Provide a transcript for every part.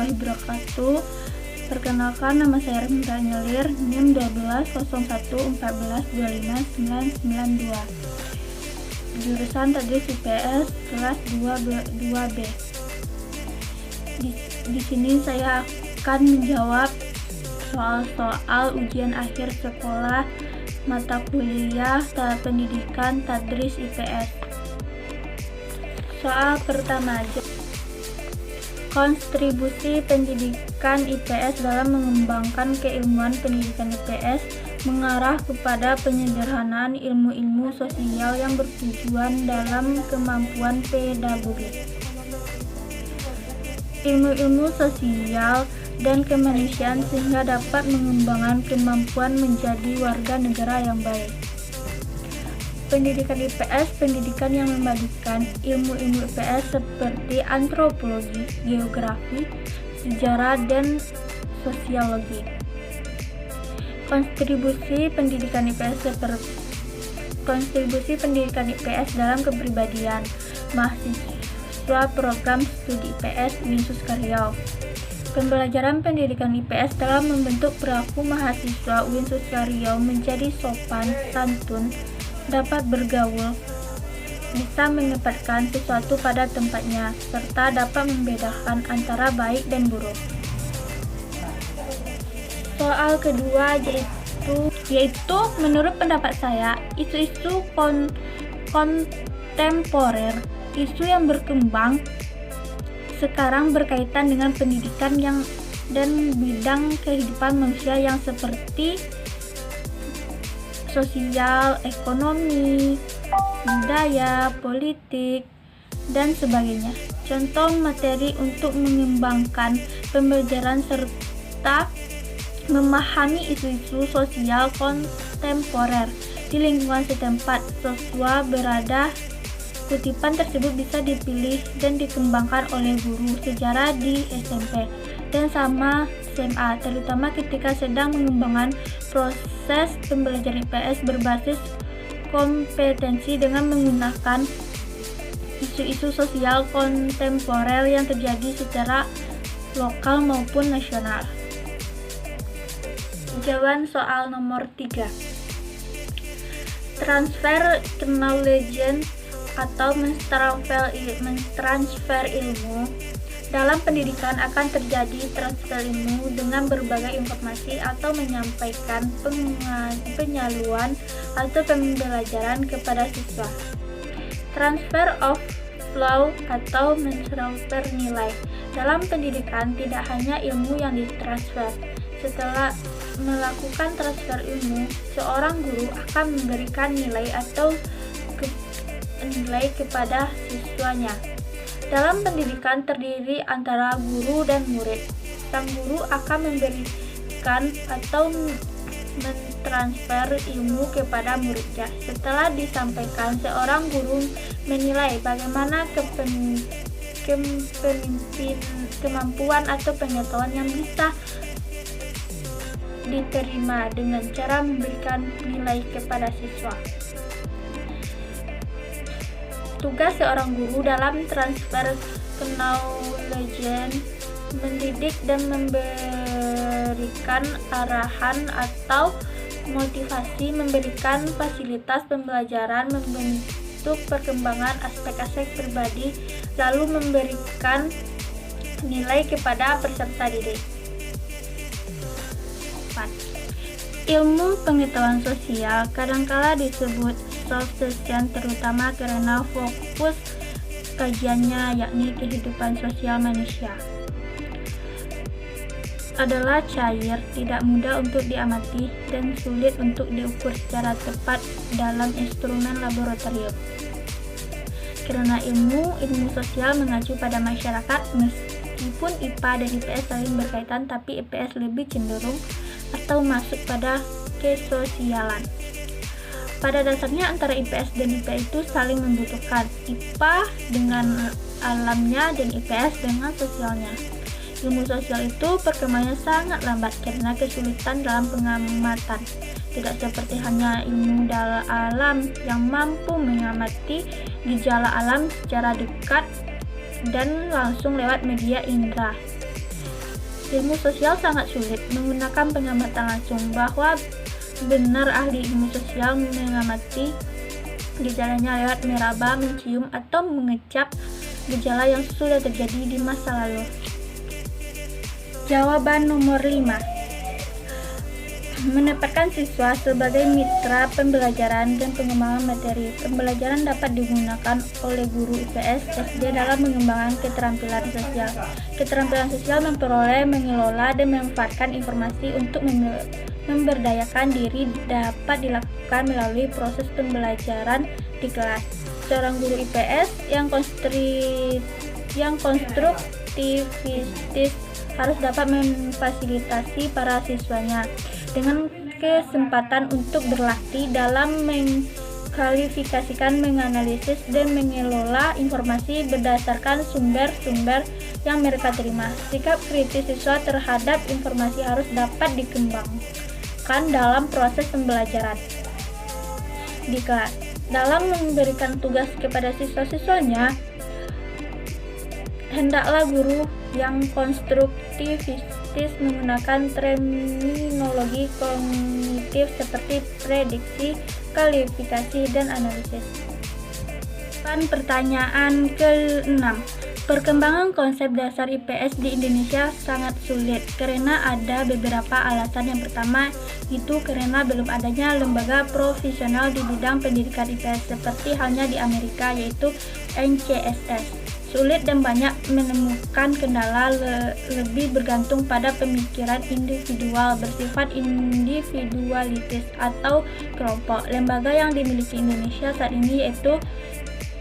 warahmatullahi wabarakatuh. Perkenalkan, nama saya Remda Nyelir, NIM 120114125992. Jurusan Tadris IPS kelas 2B. Di sini saya akan menjawab soal-soal ujian akhir sekolah mata kuliah pendidikan Tadris IPS. Soal pertama, kontribusi pendidikan IPS dalam mengembangkan keilmuan pendidikan IPS mengarah kepada penyederhanaan ilmu-ilmu sosial yang bertujuan dalam kemampuan pedagogik. Ilmu-ilmu sosial dan kemanusiaan sehingga dapat mengembangkan kemampuan menjadi warga negara yang baik. Pendidikan IPS, pendidikan yang memadukan ilmu-ilmu IPS seperti antropologi, geografi, sejarah, dan sosiologi. Kontribusi pendidikan IPS dalam kepribadian mahasiswa program studi IPS Uinsus Riau. Pembelajaran pendidikan IPS dalam membentuk perilaku mahasiswa Uinsus Riau menjadi sopan, santun, dapat bergaul, bisa menempatkan sesuatu pada tempatnya, serta dapat membedakan antara baik dan buruk. Soal kedua yaitu menurut pendapat saya, isu-isu kontemporer, isu yang berkembang sekarang berkaitan dengan pendidikan dan bidang kehidupan manusia yang seperti sosial, ekonomi, budaya, politik, dan sebagainya. Contoh materi untuk mengembangkan pembelajaran serta memahami isu-isu sosial kontemporer di lingkungan setempat siswa berada. Kutipan tersebut bisa dipilih dan dikembangkan oleh guru sejarah di SMP dan sama SMA, terutama ketika sedang mengembangkan proses pembelajaran IPS berbasis kompetensi dengan menggunakan isu-isu sosial kontemporer yang terjadi secara lokal maupun nasional. Jawaban soal nomor 3. Transfer knowledge atau mentransfer ilmu. Dalam pendidikan akan terjadi transfer ilmu dengan berbagai informasi atau menyampaikan penyaluran atau pembelajaran kepada siswa. Transfer of flow atau mentransfer nilai. Dalam pendidikan tidak hanya ilmu yang ditransfer. Setelah melakukan transfer ilmu, seorang guru akan memberikan nilai atau nilai kepada siswanya. Dalam pendidikan terdiri antara guru dan murid. Sang guru akan memberikan atau mentransfer ilmu kepada muridnya. Setelah disampaikan, seorang guru menilai bagaimana kemampuan atau pengetahuan yang bisa diterima dengan cara memberikan nilai kepada siswa. Tugas seorang guru dalam transfer knowledge mendidik dan memberikan arahan atau motivasi, memberikan fasilitas pembelajaran, membentuk perkembangan aspek-aspek pribadi, lalu memberikan nilai kepada peserta didik. 4. Ilmu pengetahuan sosial kadangkala disebut soft science terutama karena fokus kajiannya yakni kehidupan sosial manusia adalah cair, tidak mudah untuk diamati, dan sulit untuk diukur secara tepat dalam instrumen laboratorium. Karena ilmu sosial mengacu pada masyarakat, meskipun IPA dan IPS saling berkaitan, tapi IPS lebih cenderung atau masuk pada kesosialan. Pada dasarnya antara IPS dan IPA itu saling membutuhkan, IPA dengan alamnya dan IPS dengan sosialnya. Ilmu sosial itu perkembangannya sangat lambat karena kesulitan dalam pengamatan. Tidak seperti hanya ilmu alam yang mampu mengamati gejala alam secara dekat dan langsung lewat media indera. Ilmu sosial sangat sulit menggunakan pengamatan langsung, bahwa benar ahli ilmu sosial mengamati gejalanya lewat meraba, mencium, atau mengecap gejala yang sudah terjadi di masa lalu. Jawaban nomor 5. Menempatkan siswa sebagai mitra pembelajaran dan pengembangan materi. Pembelajaran dapat digunakan oleh guru IPS SD dalam mengembangkan keterampilan sosial. Keterampilan sosial memperoleh, mengelola, dan memanfaatkan informasi untuk memberdayakan diri dapat dilakukan melalui proses pembelajaran di kelas. Seorang guru IPS yang konstruktivistis harus dapat memfasilitasi para siswanya dengan kesempatan untuk berlatih dalam mengkualifikasikan, menganalisis, dan mengelola informasi berdasarkan sumber-sumber yang mereka terima. Sikap kritis siswa terhadap informasi harus dapat dikembangkan dalam proses pembelajaran di kelas. Dalam memberikan tugas kepada siswa-siswanya, hendaklah guru yang konstruktivistis menggunakan terminologi kognitif seperti prediksi, kualifikasi, dan analisis. Pertanyaan ke-6. Perkembangan konsep dasar IPS di Indonesia sangat sulit karena ada beberapa alasan. Yang pertama itu karena belum adanya lembaga profesional di bidang pendidikan IPS seperti halnya di Amerika, yaitu NCSS. Sulit dan banyak menemukan kendala, lebih bergantung pada pemikiran individual, bersifat individualitis atau kelompok. Lembaga yang dimiliki Indonesia saat ini yaitu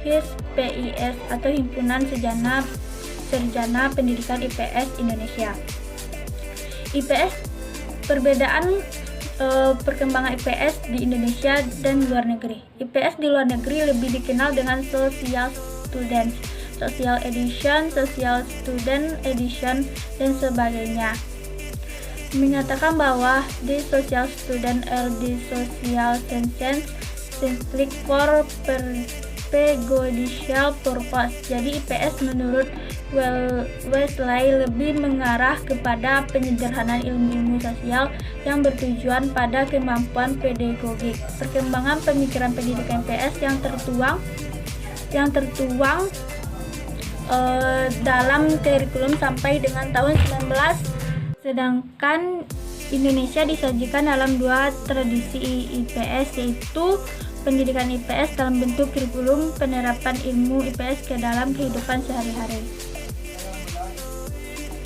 HISPIS atau Himpunan Sarjana Pendidikan IPS Indonesia. IPS, perbedaan perkembangan IPS di Indonesia dan luar negeri. IPS di luar negeri lebih dikenal dengan social students, social edition, social student edition, dan sebagainya. Menyatakan bahwa the social student or the social science simply for pedagogical purpose. Jadi IPS menurut Wesley lebih mengarah kepada penyederhanaan ilmu-ilmu sosial yang bertujuan pada kemampuan pedagogik. Perkembangan pemikiran pendidikan IPS yang tertuang dalam kurikulum sampai dengan tahun 19, sedangkan Indonesia disajikan dalam dua tradisi IPS, yaitu pendidikan IPS dalam bentuk kurikulum penerapan ilmu IPS ke dalam kehidupan sehari-hari.